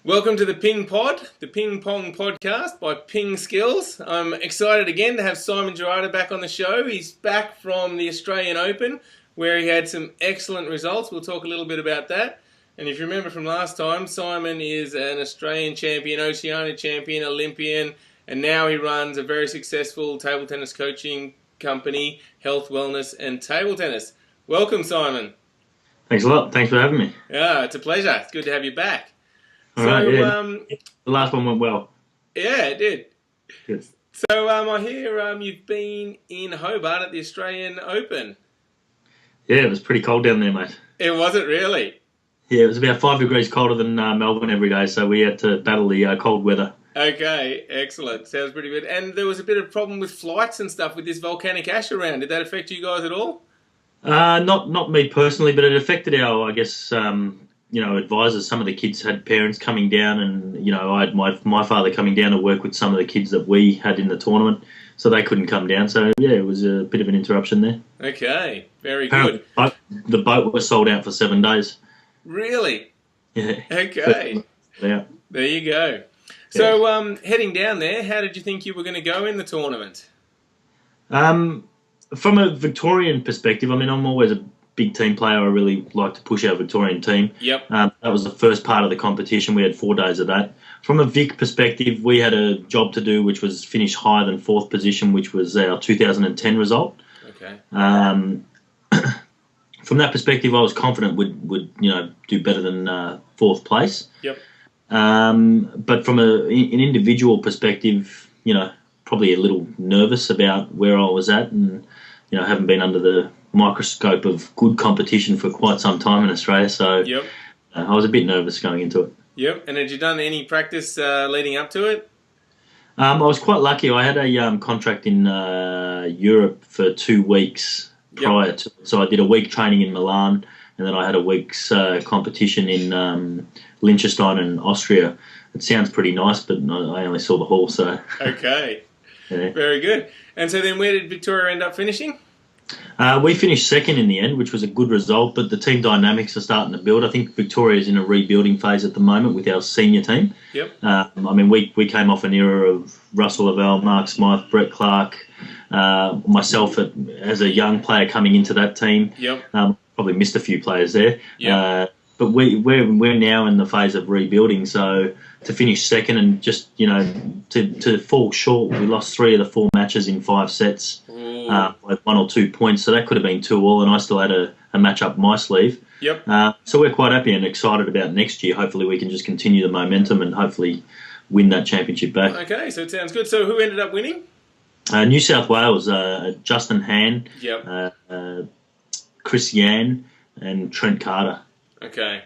Welcome to the PingPod, the Ping Pong podcast by PingSkills. I'm excited again to have Simon Gerardo back on the show. He's back from the Australian Open where he had some excellent results. We'll talk a little bit about that. And if you remember from last time, Simon is an Australian champion, Oceania champion, Olympian, and now he runs a very successful table tennis coaching company, Health, Wellness and Table Tennis. Welcome, Simon. Thanks a lot. Thanks for having me. Yeah, it's a pleasure. It's good to have you back. All right, yeah. The last one went well. Yeah, it did. Good. So I hear you've been in Hobart at the Australian Open. Yeah, it was pretty cold down there, mate. It wasn't really? Yeah, it was about 5 degrees colder than Melbourne every day, so we had to battle the cold weather. Okay, excellent. Sounds pretty good. And there was a bit of problem with flights and stuff with this volcanic ash around. Did that affect you guys at all? Not me personally, but it affected our, I guess, advisors. Some of the kids had parents coming down, and I had my father coming down to work with some of the kids that we had in the tournament, so they couldn't come down. So yeah, it was a bit of an interruption there. Okay, very good. The boat was sold out for 7 days. Really? Yeah. Okay. Yeah. There you go. So heading down there, how did you think you were going to go in the tournament? From a Victorian perspective, I mean, I'm always a big team player. I really like to push our Victorian team. Yep. That was the first part of the competition. We had 4 days of that. From a Vic perspective, we had a job to do, which was finish higher than 4th position, which was our 2010 result. Okay. From that perspective, I was confident would do better than 4th place. Yep. But from an individual perspective, probably a little nervous about where I was at, and haven't been under the microscope of good competition for quite some time in Australia, so yep. I was a bit nervous going into it. Yep. And had you done any practice leading up to it? I was quite lucky. I had a contract in Europe for 2 weeks prior to it. So I did a week training in Milan, and then I had a week's competition in Liechtenstein and Austria. It sounds pretty nice, but I only saw the hall, so... Okay. Yeah. Very good. And so then where did Victoria end up finishing? We finished second in the end, which was a good result, but the team dynamics are starting to build. I think Victoria's in a rebuilding phase at the moment with our senior team. Yep. We came off an era of Russell Lavelle, Mark Smythe, Brett Clark, myself as a young player coming into that team. Yep. Probably missed a few players there. Yep. But we're now in the phase of rebuilding, so to finish second and just, to fall short, we lost 3 of the 4 matches in 5 sets with 1 or 2 points, so that could have been 2-2, and I still had a match up my sleeve. Yep. So we're quite happy and excited about next year. Hopefully we can just continue the momentum and hopefully win that championship back. Okay, so it sounds good. So who ended up winning? New South Wales, Justin Han, Yep. Chris Yan and Trent Carter. Okay.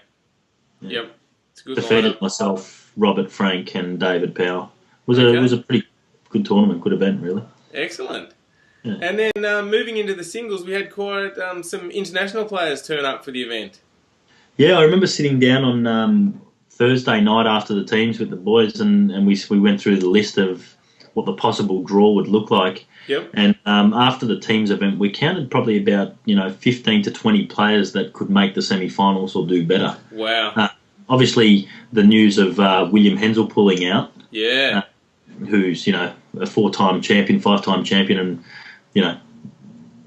Yep. It's a good Defeated lineup. myself, Robert Frank and David Powell. It was a pretty good tournament, good event, really. Excellent. Yeah. And then moving into the singles, we had quite some international players turn up for the event. Yeah, I remember sitting down on Thursday night after the teams with the boys, and we went through the list of what the possible draw would look like. Yep. And after the teams event, we counted probably about 15 to 20 players that could make the semi-finals or do better. Wow. Obviously, the news of William Hensel pulling out. Yeah. Who's a 4-time champion, 5-time champion, and it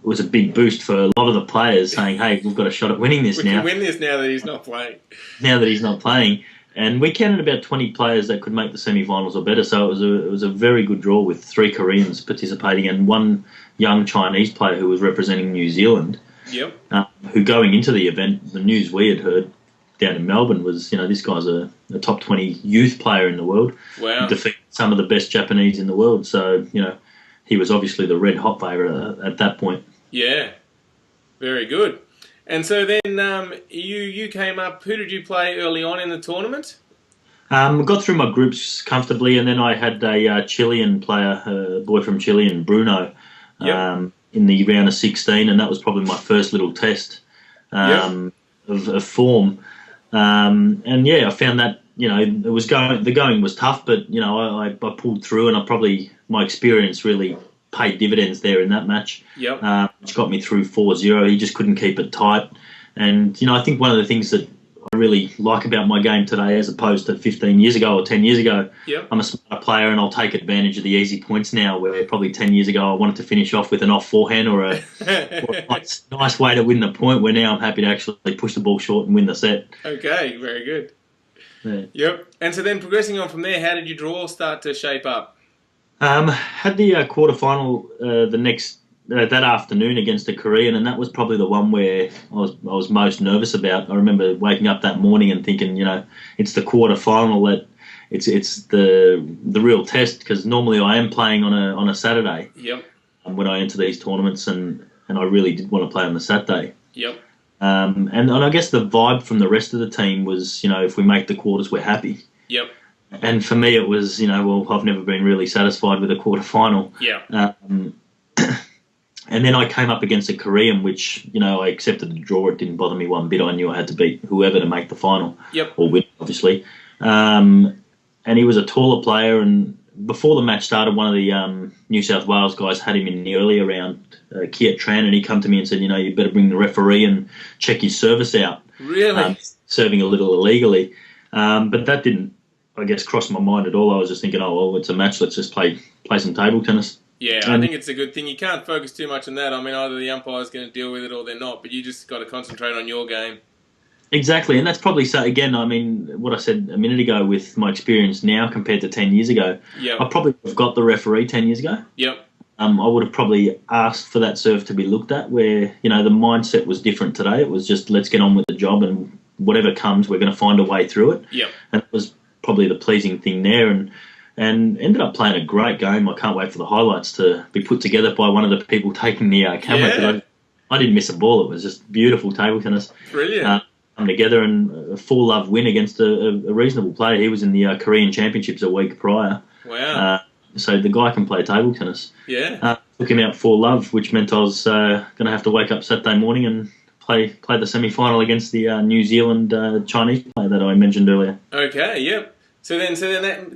was a big boost for a lot of the players saying, "Hey, we've got a shot at winning this now. We can win this now that he's not playing." Now that he's not playing. And we counted about 20 players that could make the semi-finals or better, so it was a very good draw with 3 Koreans participating and 1 young Chinese player who was representing New Zealand. Yep. Who going into the event, the news we had heard down in Melbourne was, this guy's a top 20 youth player in the world. Wow. Defeated some of the best Japanese in the world, so he was obviously the red hot favourite at that point. Yeah. Very good. And so then you came up. Who did you play early on in the tournament? Got through my groups comfortably, and then I had a Chilean player, a boy from Chile, Yep. In the round of 16, and that was probably my first little test of form. And yeah, I found that it was the going was tough, but I pulled through, and my experience really paid dividends there in that match. Yep. Which got me through 4-0. He just couldn't keep it tight. And, I think one of the things that I really like about my game today as opposed to 15 years ago or 10 years ago. Yep. I'm a smarter player and I'll take advantage of the easy points now, where probably 10 years ago I wanted to finish off with an off forehand or a nice way to win the point, where now I'm happy to actually push the ball short and win the set. Okay, very good. Yeah. Yep. And so then progressing on from there, how did your draw start to shape up? Had the quarterfinal that afternoon against a Korean, and that was probably the one where I was most nervous about. I remember waking up that morning and thinking, it's the quarterfinal, that it's the real test, because normally I am playing on a Saturday. Yep. When I enter these tournaments, and I really did want to play on the Saturday. Yep. And I guess the vibe from the rest of the team was, if we make the quarters, we're happy. Yep. And for me, it was, I've never been really satisfied with a quarterfinal. Yeah. And then I came up against a Korean, which, I accepted the draw. It didn't bother me one bit. I knew I had to beat whoever to make the final. Yep. Or win, obviously. And he was a taller player. And before the match started, one of the New South Wales guys had him in the earlier round, Kiat Tran, and he come to me and said, you better bring the referee and check his service out. Really? Serving a little illegally. But that didn't, I guess, cross my mind at all. I was just thinking, it's a match. Let's just play some table tennis. Yeah, I think it's a good thing. You can't focus too much on that. I mean, either the umpire's going to deal with it or they're not, but you just got to concentrate on your game. Exactly, and that's probably, again, I mean, what I said a minute ago with my experience now compared to 10 years ago, yep. I probably would have got the referee 10 years ago. Yep. I would have probably asked for that serve to be looked at, where, the mindset was different today. It was just, let's get on with the job, and whatever comes, we're going to find a way through it. Yep. And it was probably the pleasing thing there, and ended up playing a great game. I can't wait for the highlights to be put together by one of the people taking the camera. Yeah. I didn't miss a ball. It was just beautiful table tennis. Brilliant. Come together, and a 4-love win against a reasonable player. He was in the Korean Championships a week prior. Wow. So the guy can play table tennis. Yeah. Took him out 4-love, which meant I was going to have to wake up Saturday morning and play the semi-final against the New Zealand Chinese player that I mentioned earlier. Okay, yep. So then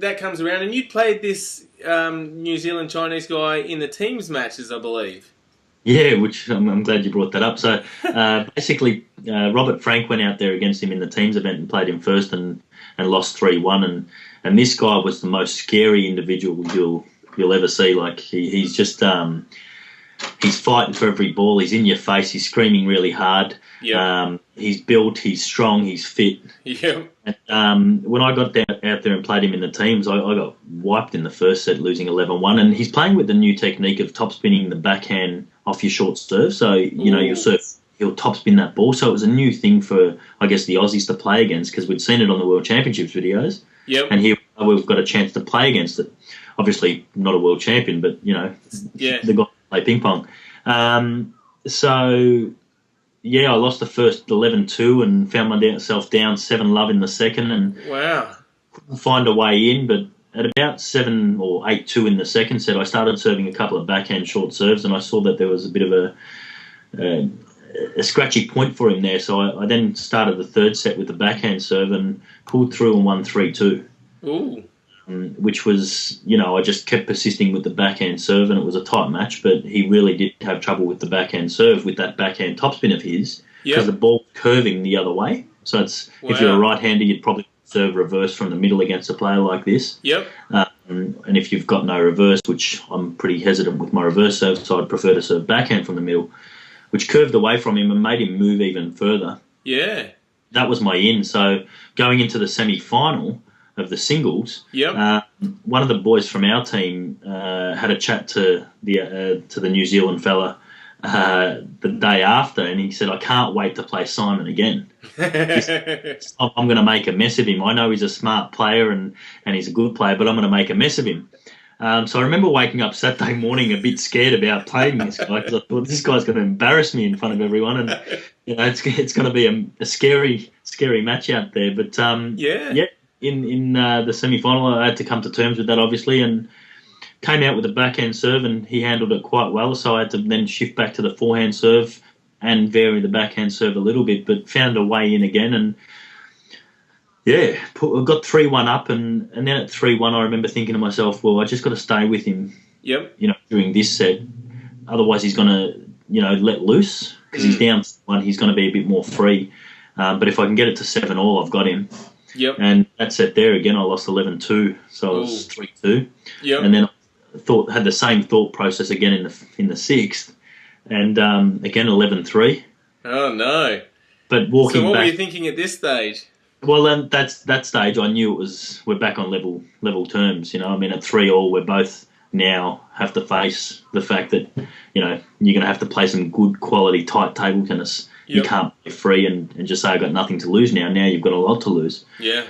that comes around, and you played this New Zealand Chinese guy in the teams matches, I believe. Yeah, which I'm glad you brought that up. So basically, Robert Frank went out there against him in the teams event and played him first and lost 3-1. And this guy was the most scary individual you'll ever see. Like he's just he's fighting for every ball. He's in your face. He's screaming really hard. Yep. He's built. He's strong. He's fit. Yeah. And when I got out there and played him in the teams, I got wiped in the first set, losing 11-1. And he's playing with the new technique of top spinning the backhand off your short serve. So you'll serve, he'll top spin that ball. So it was a new thing for, I guess, the Aussies to play against, because we'd seen it on the World Championships videos. Yep. And here we've got a chance to play against it. Obviously, not a world champion, but the guy play ping pong. I lost the first 11-2 and found myself down 7-love in the second, and wow, couldn't find a way in. But at about 7 or 8-2 in the second set, I started serving a couple of backhand short serves, and I saw that there was a bit of a scratchy point for him there. So I then started the third set with the backhand serve and pulled through and won 3-2. Ooh. Which was, I just kept persisting with the backhand serve, and it was a tight match, but he really did have trouble with the backhand serve with that backhand topspin of his, because the ball curving the other way. So if you're a right-hander, you'd probably serve reverse from the middle against a player like this. Yep. And if you've got no reverse, which I'm pretty hesitant with my reverse serve, so I'd prefer to serve backhand from the middle, which curved away from him and made him move even further. Yeah. That was my in. So going into the semi-final of the singles, one of the boys from our team had a chat to the New Zealand fella the day after, and he said, I can't wait to play Simon again. I'm going to make a mess of him. I know he's a smart player and he's a good player, but I'm going to make a mess of him. So I remember waking up Saturday morning a bit scared about playing this guy, because I thought, this guy's going to embarrass me in front of everyone, and it's going to be a scary match out there. But in the semi-final, I had to come to terms with that, obviously, and came out with a backhand serve, and he handled it quite well. So I had to then shift back to the forehand serve and vary the backhand serve a little bit, but found a way in again. And I got 3-1 up, and then at 3-1, I remember thinking to myself, well, I just got to stay with him. Yep. During this set, otherwise he's going to let loose, because he's down 1. He's going to be a bit more free. But if I can get it to 7-all, I've got him. Yep. And that set there again, I lost 11-2, so I was 3-2. Yep. And then I had the same thought process again in the sixth, and again 11-3. Oh no! But walking So what back, were you thinking at this stage? well, then that stage I knew we're back on level terms. I mean, at 3-all, we're both now have to face the fact that you're going to have to play some good quality tight table tennis. Yep. You can't be free and just say I've got nothing to lose now. Now you've got a lot to lose. Yeah.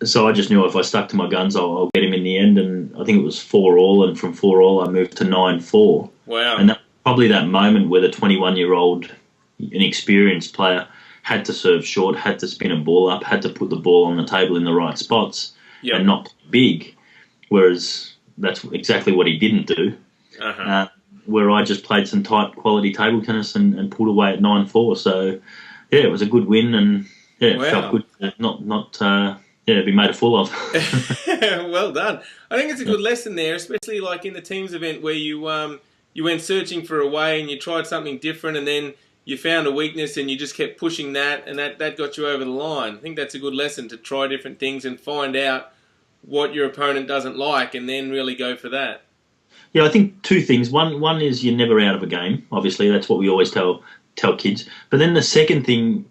So I just knew if I stuck to my guns, I'll get him in the end. And I think it was 4-all, and from 4-all I moved to 9-4. Wow. And that probably that moment where the 21-year-old, inexperienced player had to serve short, had to spin a ball up, had to put the ball on the table in the right spots, yep. and not big. Whereas that's exactly what he didn't do. Uh-huh. Where I just played some tight quality table tennis and pulled away at 9-4. So yeah, it was a good win, and it felt good to not be made a fool of. Well done. I think it's a good lesson there, especially like in the teams event where you went searching for a way and you tried something different, and then you found a weakness and you just kept pushing that, and that got you over the line. I think that's a good lesson, to try different things and find out what your opponent doesn't like, and then really go for that. Yeah, I think two things. One is you're never out of a game. Obviously, that's what we always tell kids. But then the second thing,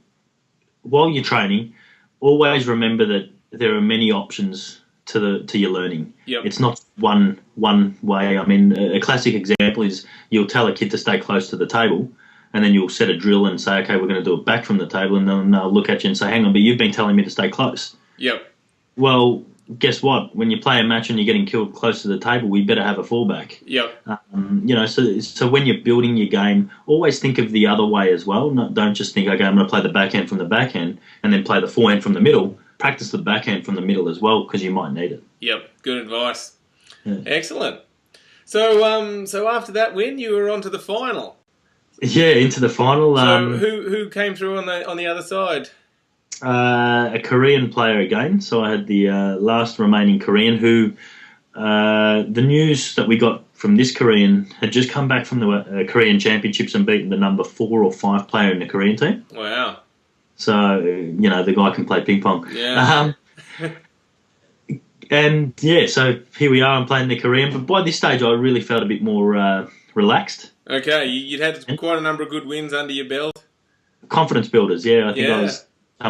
while you're training, always remember that there are many options to your learning. Yep. It's not one way. I mean, a classic example is you'll tell a kid to stay close to the table, and then you'll set a drill and say, okay, we're going to do it back from the table, and then they'll look at you and say, hang on, but you've been telling me to stay close. Yep. Well, guess what? When you play a match and you're getting killed close to the table, we better have a fallback. Yep. So when you're building your game, always think of the other way as well. Don't just think, okay, I'm going to play the backhand from the backhand and then play the forehand from the middle. Practice the backhand from the middle as well, because you might need it. Yep. Good advice. Yeah. Excellent. So after that win, you were on to the final. Yeah, into the final. So who came through on the other side? A Korean player again. So I had the last remaining Korean who, the news that we got from this Korean had just come back from the Korean Championships and beaten the number 4 or 5 player in the Korean team. Wow. So, the guy can play ping pong. Yeah. And yeah, so here we are, I'm playing the Korean, but by this stage I really felt a bit more relaxed. Okay, you'd had quite a number of good wins under your belt. Confidence builders, yeah. I think I was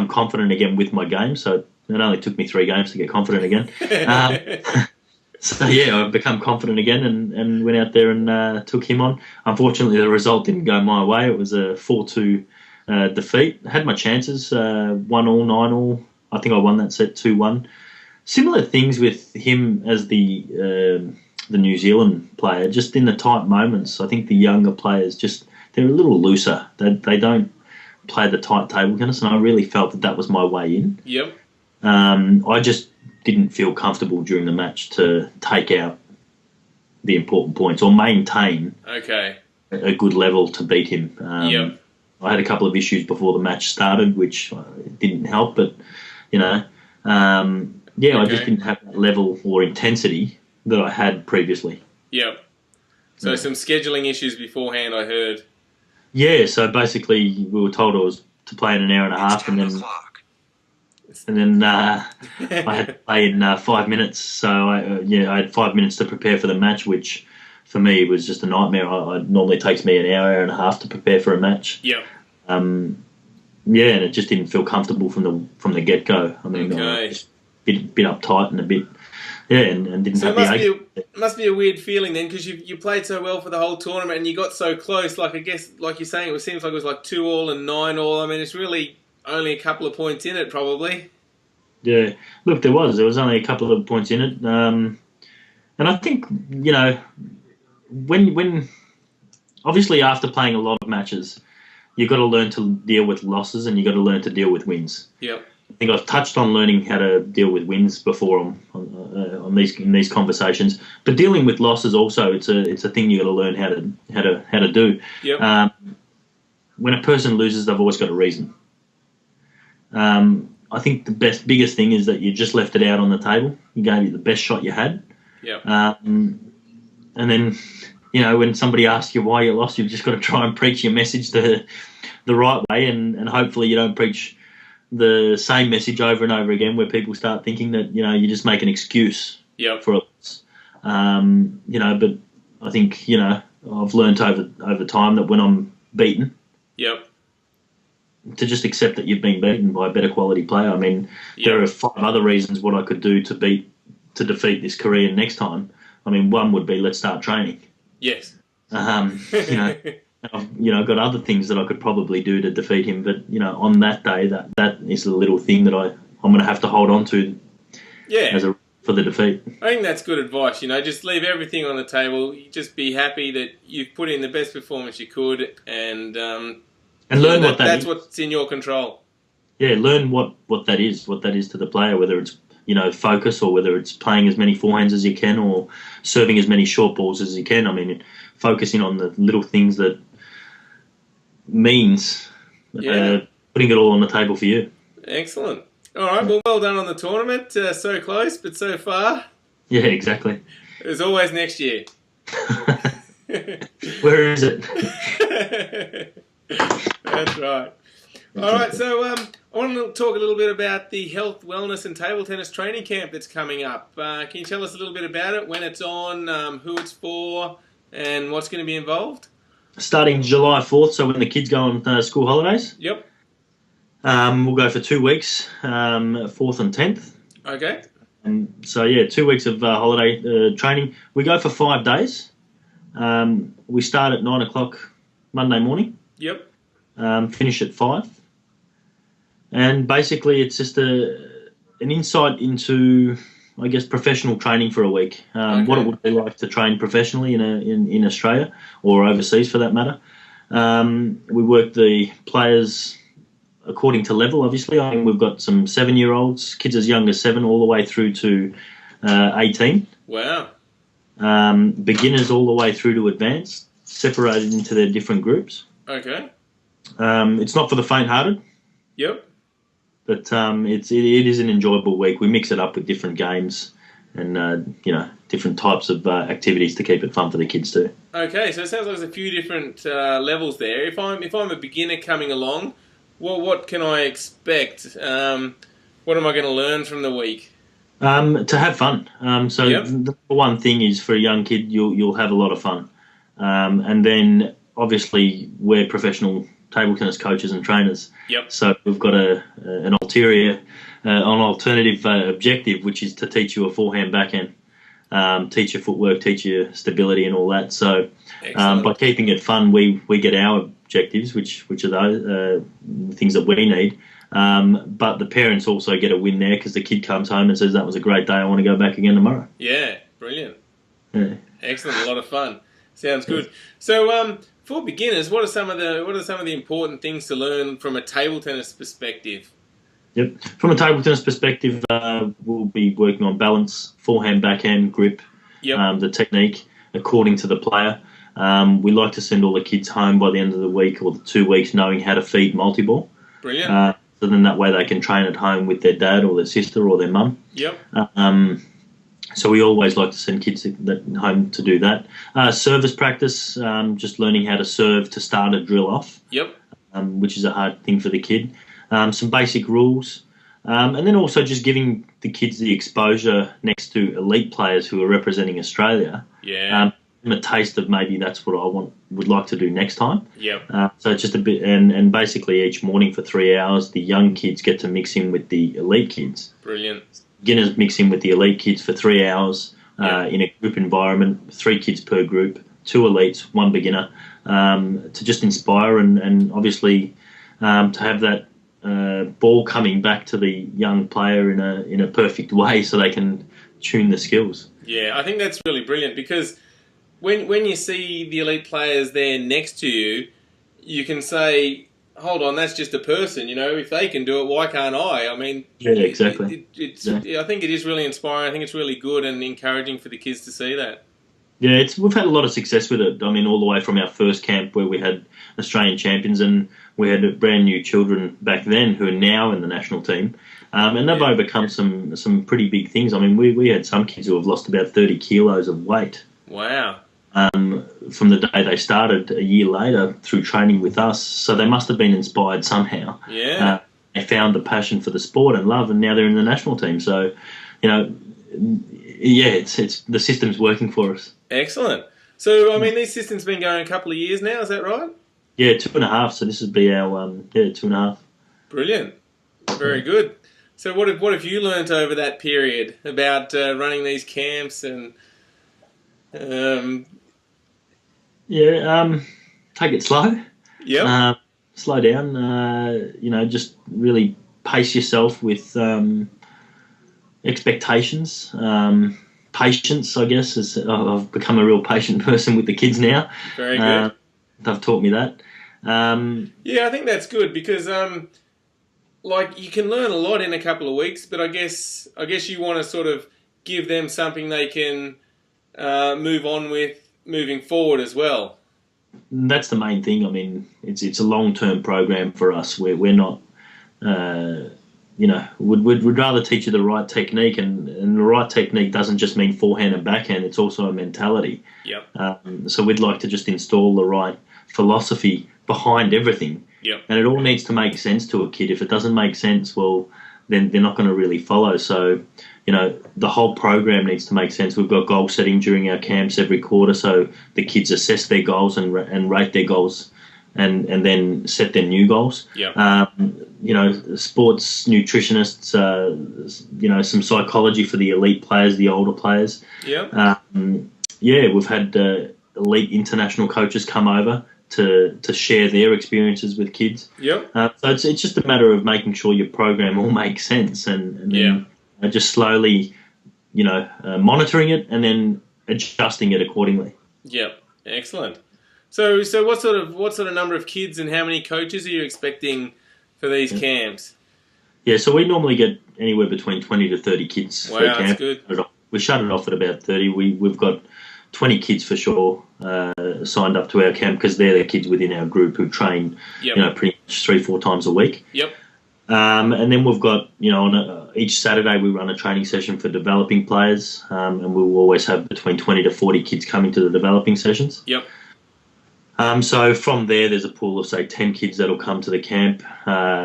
confident again with my game, so it only took me 3 games to get confident again. So yeah, I've become confident again and went out there and took him on. Unfortunately, the result didn't go my way. It was a 4-2 defeat. I had my chances, 1-all, 9-all. I think I won that set 2-1. Similar things with him as the New Zealand player, just in the tight moments. I think the younger players they're a little looser. They don't play the tight table tennis, and I really felt that was my way in. Yep. I just didn't feel comfortable during the match to take out the important points or maintain a good level to beat him. Yep. I had a couple of issues before the match started, which didn't help, but I just didn't have that level or intensity that I had previously. Yep. So some scheduling issues beforehand, I heard. Yeah, so basically we were told I was to play in an hour and a half, and then I had to play in 5 minutes. So I had 5 minutes to prepare for the match, which for me was just a nightmare. It normally takes me an hour and a half to prepare for a match. Yep. And it just didn't feel comfortable from the get go. I mean, just a bit uptight and a bit. Yeah, and didn't have the ache. It must be a weird feeling then, because you played so well for the whole tournament and you got so close. Like, I guess, like you're saying, it seems like it was like 2-all and 9-all. I mean, it's really only a couple of points in it, probably. Yeah, look, there was only a couple of points in it, and I think when obviously after playing a lot of matches, you've got to learn to deal with losses and you've got to learn to deal with wins. Yep. I think I've touched on learning how to deal with wins before in these conversations, but dealing with losses also it's a thing you got to learn how to do. Yep. When a person loses, they've always got a reason. I think the biggest thing is that you just left it out on the table. You gave it the best shot you had. Yep. And then when somebody asks you why you lost, you've just got to try and preach your message to the right way, and hopefully you don't preach the same message over and over again, where people start thinking that you just make an excuse for it. But I think I've learnt over time that when I'm beaten, to just accept that you've been beaten by a better quality player. I mean, there are 5 other reasons what I could do to defeat this Korean next time. I mean, one would be let's start training. Yes. I've got other things that I could probably do to defeat him, but on that day, that is the little thing that I'm going to have to hold on to. For the defeat. I think that's good advice. Just leave everything on the table. Just be happy that you've put in the best performance you could, and learn what that's what's in your control. Yeah, learn what that is to the player, whether it's focus, or whether it's playing as many forehands as you can, or serving as many short balls as you can. I mean, focusing on the little things that means putting it all on the table for you. Excellent. All right, well done on the tournament. So close, but so far. Yeah, exactly. There's always next year. Where is it? That's right. All right, so I want to talk a little bit about the health, wellness and table tennis training camp that's coming up. Can you tell us a little bit about it, when it's on, who it's for, and what's going to be involved? Starting July 4th, so when the kids go on school holidays. Yep. We'll go for 2 weeks, 4th and 10th. Okay. And so, 2 weeks of holiday training. We go for 5 days. We start at 9 o'clock Monday morning. Yep. Finish at 5. And basically it's just an insight into, I guess, professional training for a week. What it would be like to train professionally in Australia, or overseas for that matter. We work the players according to level, obviously. I mean, we've got some 7-year-olds, kids as young as 7, all the way through to 18. Wow. Beginners all the way through to advanced, separated into their different groups. Okay. It's not for the faint-hearted. Yep. But it is an enjoyable week. We mix it up with different games and, different types of activities to keep it fun for the kids too. Okay, so it sounds like there's a few different levels there. If I'm a beginner coming along, well, what can I expect? What am I going to learn from the week? To have fun. The one thing is, for a young kid, you'll have a lot of fun. And then, obviously, we're professional table tennis coaches and trainers. Yep. So we've got an alternative objective, which is to teach you a forehand backhand, teach you footwork, teach you stability and all that. So by keeping it fun, we get our objectives, which are those things that we need. But the parents also get a win there, because the kid comes home and says, that was a great day, I want to go back again tomorrow. Yeah, brilliant. Yeah. Excellent, a lot of fun. Sounds good. So for beginners, what are some of the important things to learn from a table tennis perspective? Yep. From a table tennis perspective, we'll be working on balance, forehand, backhand, grip, the technique according to the player. We like to send all the kids home by the end of the week or the 2 weeks knowing how to feed multi-ball. Brilliant. So then that way they can train at home with their dad or their sister or their mum. Yep. So we always like to send kids home to do that. Service practice, just learning how to serve to start a drill off. Yep. Which is a hard thing for the kid. Some basic rules. And then also just giving the kids the exposure next to elite players who are representing Australia. Yeah. A taste of maybe that's what I would like to do next time. Yep. So it's just a bit, and basically each morning for 3 hours, the young kids get to mix in with the elite kids. Brilliant. Beginners mix in with the elite kids for 3 hours in a group environment, 3 kids per group, 2 elites, 1 beginner, to just inspire and obviously to have that ball coming back to the young player in a perfect way so they can tune the skills. Yeah, I think that's really brilliant, because when you see the elite players there next to you, you can say, hold on, that's just a person, if they can do it, why can't I? I mean, yeah, exactly. I think it is really inspiring. I think it's really good and encouraging for the kids to see that. Yeah, we've had a lot of success with it. I mean, all the way from our first camp where we had Australian champions, and we had brand new children back then who are now in the national team. And they've overcome some pretty big things. I mean, we had some kids who have lost about 30 kilos of weight. Wow. from the day they started a year later through training with us. So they must have been inspired somehow. Yeah. They found a passion for the sport and love, and now they're in the national team. So, it's the system's working for us. Excellent. So, this system's been going a couple of years now, is that right? Yeah, 2.5. So this would be our 2.5. Brilliant. Very good. So what have you learnt over that period about running these camps and... take it slow. Yep. Slow down. Just really pace yourself with expectations. Patience, I guess, I've become a real patient person with the kids now. Very good. They've taught me that. I think that's good because, you can learn a lot in a couple of weeks, but I guess you want to sort of give them something they can move on with moving forward as well. That's the main thing. It's a long-term program for us. We're not, we'd rather teach you the right technique, and the right technique doesn't just mean forehand and backhand. It's also a mentality. Yep. So we'd like to just install the right philosophy behind everything. Yep. And it all needs to make sense to a kid. If it doesn't make sense, well, then they're not going to really follow. So, the whole program needs to make sense. We've got goal setting during our camps every quarter, so the kids assess their goals and rate their goals, and then set their new goals. Yep. Sports nutritionists, some psychology for the elite players, the older players. Yep. We've had elite international coaches come over to share their experiences with kids. Yep. So it's just a matter of making sure your program all makes sense, and then just slowly, monitoring it and then adjusting it accordingly. Yep. Excellent. So what sort of number of kids and how many coaches are you expecting for these camps? Yeah, so we normally get anywhere between 20 to 30 kids for a camp. That's good. We shut it off at about 30. We've got 20 kids for sure signed up to our camp because they're the kids within our group who train, pretty much 3-4 times a week. Yep. And then we've got, each Saturday we run a training session for developing players, and we'll always have between 20 to 40 kids coming to the developing sessions. Yep. So from there's a pool of, say, 10 kids that'll come to the camp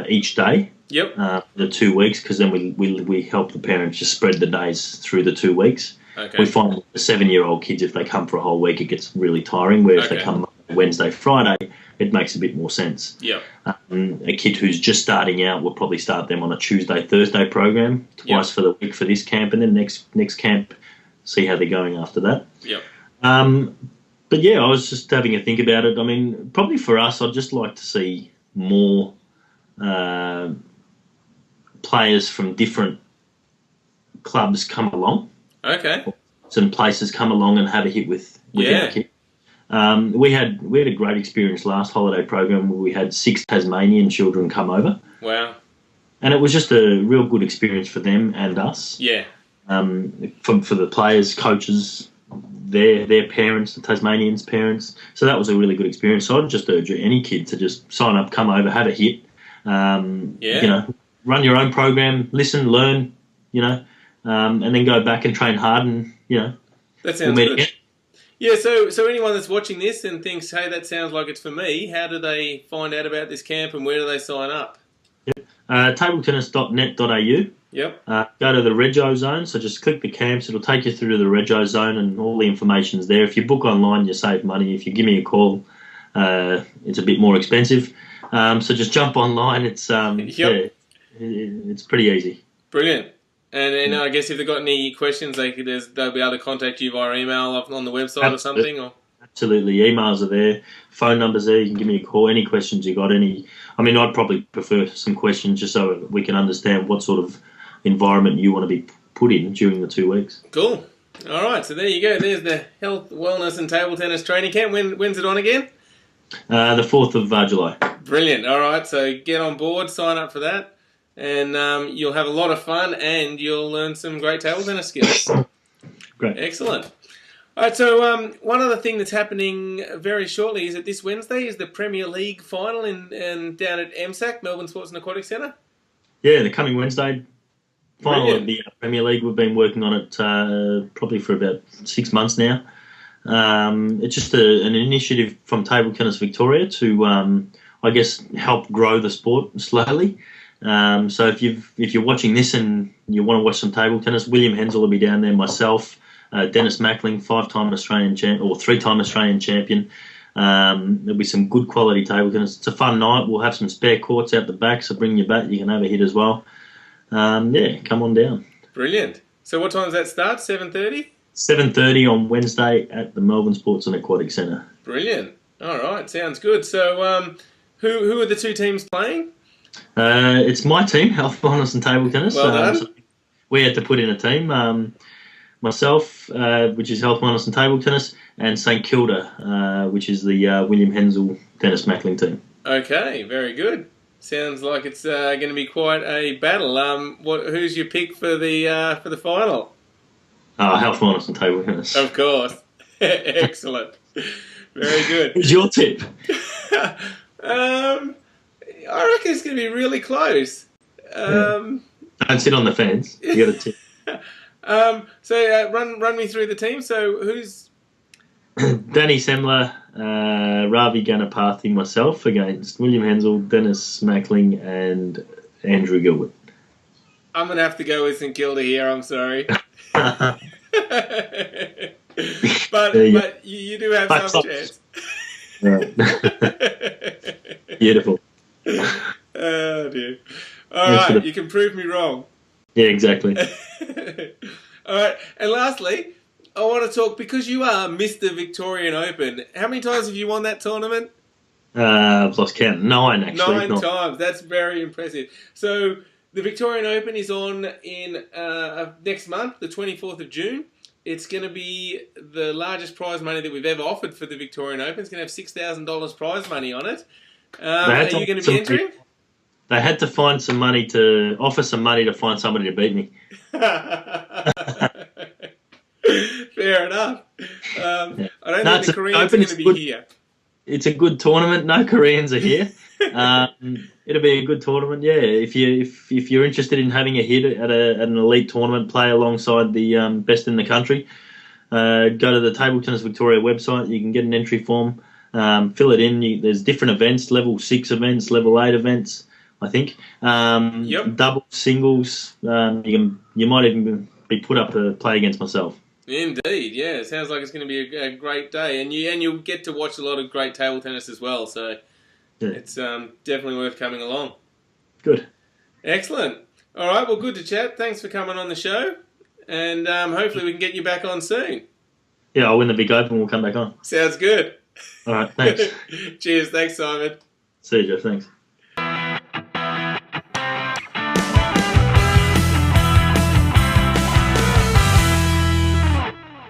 each day. Yep. The 2 weeks, because then we help the parents just spread the days through the 2 weeks. Okay. We find the 7-year-old kids, if they come for a whole week, it gets really tiring, where if they come Wednesday, Friday, it makes a bit more sense. Yep. A kid who's just starting out, we'll probably start them on a Tuesday, Thursday program, twice for the week for this camp, and then next camp, see how they're going after that. Yep. But I was just having a think about it. Probably for us, I'd just like to see more players from different clubs come along. Okay. Some places come along and have a hit with our kids. We had a great experience last holiday program where we had 6 Tasmanian children come over. Wow. And it was just a real good experience for them and us. Yeah. For the players, coaches, their parents, the Tasmanians' parents. So that was a really good experience. So I'd just urge any kid to just sign up, come over, have a hit. Run your own program, listen, learn, and then go back and train hard and, That sounds we'll good. again. Yeah, so anyone that's watching this and thinks, hey, that sounds like it's for me, how do they find out about this camp and where do they sign up? Tabletennis.net.au. Yep. Go to the Rego zone, so just click the camps. It'll take you through to the Rego zone and all the information's there. If you book online, you save money. If you give me a call, it's a bit more expensive. So just jump online. It's it's pretty easy. Brilliant. And I guess if they've got any questions, they'll be able to contact you via email on the website or something? Or? Absolutely. Emails are there. Phone numbers there. You can give me a call. Any questions you got. I'd probably prefer some questions just so we can understand what sort of environment you want to be put in during the 2 weeks. Cool. All right. So there you go. There's the Health, Wellness and Table Tennis Training Camp. When's it on again? The 4th of July. Brilliant. All right. So get on board. Sign up for that. And you'll have a lot of fun and you'll learn some great table tennis skills. Great. Excellent. All right, so one other thing that's happening very shortly is that this Wednesday is the Premier League final down at MSAC, Melbourne Sports and Aquatic Centre. Yeah, the coming Wednesday final Brilliant. of the Premier League. We've been working on it probably for about 6 months now. It's just an initiative from Table Tennis Victoria to, I guess, help grow the sport slowly. So if you're watching this and you want to watch some table tennis, William Hensel will be down there, myself, Dennis Mackling, 5-time Australian champ or 3-time Australian champion. There'll be some good quality table tennis. It's a fun night. We'll have some spare courts out the back, so bring your bat. You can have a hit as well. Come on down. Brilliant. So what time does that start? 7:30? 7:30 on Wednesday at the Melbourne Sports and Aquatic Centre. Brilliant. All right, sounds good. So who are the two teams playing? It's my team, Health, Wellness and Table Tennis. Well done. So we had to put in a team. Myself, which is Health, Wellness and Table Tennis, and St Kilda, which is the William Hensel Dennis Mackling team. Okay, very good. Sounds like it's going to be quite a battle. Who's your pick for the final? Health, Wellness and Table Tennis. Of course. Excellent. Very good. Who's your tip? I reckon it's going to be really close. Don't sit on the fence. You got a tip. So run me through the team. So who's Danny Semler, Ravi Ganapathy, myself against William Hensel, Dennis Mackling, and Andrew Gilbert. I'm going to have to go with St Kilda here. I'm sorry. but you do have some chance. Beautiful. Oh dear. All right, you can prove me wrong. Yeah, exactly. All right, and lastly, I want to talk, because you are Mr. Victorian Open. How many times have you won that tournament? I've lost count. 9, actually. 9 times. That's very impressive. So the Victorian Open is on in next month, the 24th of June. It's going to be the largest prize money that we've ever offered for the Victorian Open. It's going to have $6,000 prize money on it. Are you going to be entering? They had to find some money to offer some money to find somebody to beat me. Fair enough. I don't think the Koreans are going to be here. It's a good tournament. No Koreans are here. It'll be a good tournament. Yeah, if you're interested in having a hit at an elite tournament, play alongside the best in the country. Go to the Table Tennis Victoria website. You can get an entry form. Fill it in. There's different events: level 6 events, level 8 events. I think. Yep. Double, singles. You might even be put up to play against myself. Indeed, yeah. It sounds like it's going to be a great day, and you'll get to watch a lot of great table tennis as well. So it's definitely worth coming along. Good. Excellent. All right. Well, good to chat. Thanks for coming on the show, and hopefully we can get you back on soon. Yeah, I'll win the big open. We'll come back on. Sounds good. All right. Thanks. Cheers. Thanks, Simon. See you, Jeff. Thanks.